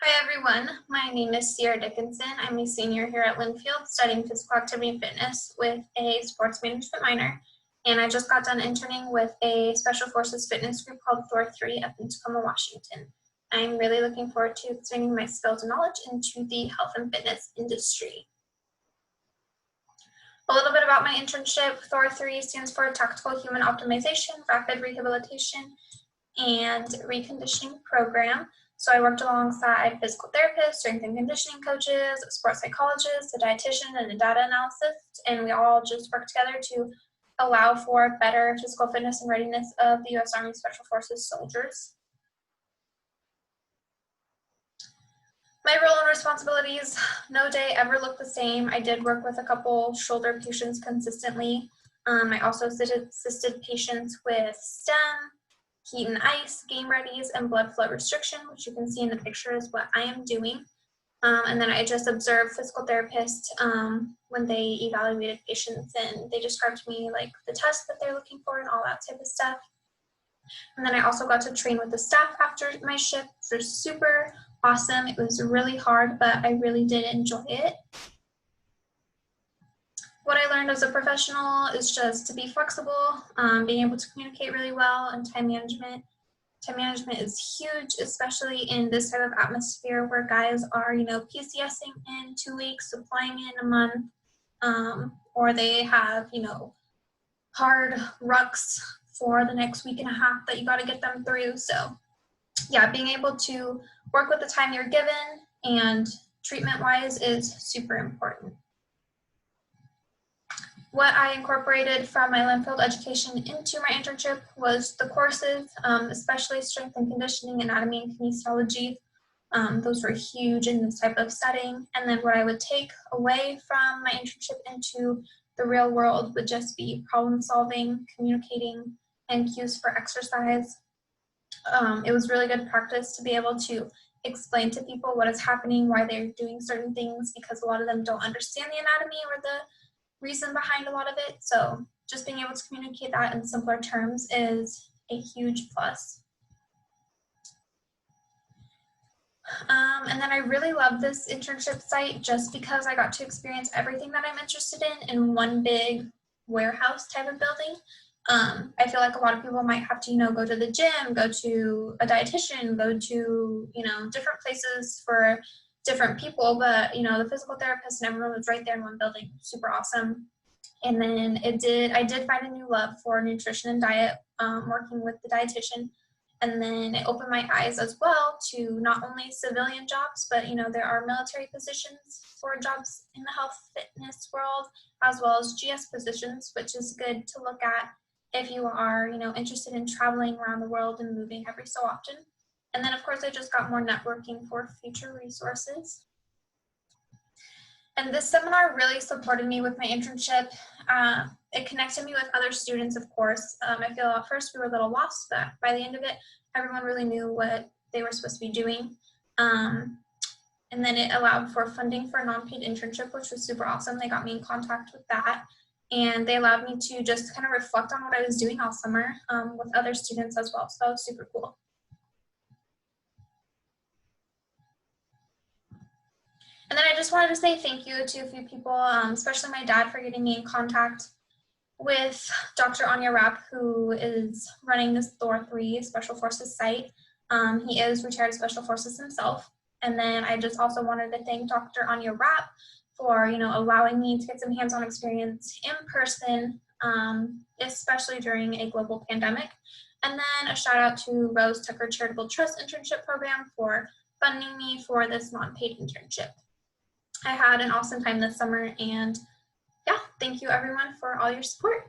Hi everyone, my name is Dickinson. I'm a senior here at Linfield studying physical activity and fitness with a sports management minor. And I just got done interning with a special forces fitness group called THOR up in Tacoma, Washington. I'm really looking forward to expanding my skills and knowledge into the health and fitness industry. A little bit about my internship. THOR stands for Tactical Human Optimization, Rapid Rehabilitation, and Reconditioning Program. So I worked alongside physical therapists, strength and conditioning coaches, sports psychologists, a dietitian, and a data analyst, and we all just worked together to allow for better physical fitness and readiness of the U.S. Army Special Forces soldiers. My role and responsibilities, no day ever looked the same. I did work with a couple shoulder patients consistently. I also assisted patients with STEM, heat and ice, game readies, and blood flow restriction, which you can see in the picture is what I am doing. And then I just observed physical therapists when they evaluated patients, and they described to me like the tests that they're looking for and all that type of stuff. And then I also got to train with the staff after my shift, which was super awesome. It was really hard, but I really did enjoy it. What I learned as a professional is just to be flexible, being able to communicate really well, and time management. Time management is huge, especially in this type of atmosphere where guys are, PCSing in 2 weeks, supplying in a month, or they have, hard rucks for the next week and a half that you got to get them through. So yeah, being able to work with the time you're given and treatment-wise is super important. What I incorporated from my Linfield education into my internship was the courses, especially strength and conditioning, anatomy, and kinesiology. Those were huge in this type of setting. And then what I would take away from my internship into the real world would just be problem solving, communicating, and cues for exercise. It was really good practice to be able to explain to people what is happening, why they're doing certain things, because a lot of them don't understand the anatomy or the reason behind a lot of it. So just being able to communicate that in simpler terms is a huge plus. And then I really love this internship site just because I got to experience everything that I'm interested in one big warehouse type of building. I feel like a lot of people might have to, go to the gym, go to a dietitian, go to, different places for different people, but, the physical therapist and everyone was right there in one building, super awesome. And then I did find a new love for nutrition and diet, working with the dietitian. And then it opened my eyes as well to not only civilian jobs, but, there are military positions for jobs in the health fitness world, as well as GS positions, which is good to look at if you are, interested in traveling around the world and moving every so often. And then, of course, I just got more networking for future resources. And this seminar really supported me with my internship. It connected me with other students, of course. I feel at first we were a little lost, but by the end of it, everyone really knew what they were supposed to be doing. And then it allowed for funding for a non-paid internship, which was super awesome. They got me in contact with that. And they allowed me to just kind of reflect on what I was doing all summer with other students as well. So that was super cool. And then I just wanted to say thank you to a few people, especially my dad, for getting me in contact with Dr. Anya Rapp, who is running this THOR Special Forces site. He is retired Special Forces himself. And then I just also wanted to thank Dr. Anya Rapp for, allowing me to get some hands-on experience in person, especially during a global pandemic. And then a shout out to Rose Tucker Charitable Trust Internship Program for funding me for this non-paid internship. I had an awesome time this summer, and yeah, thank you everyone for all your support.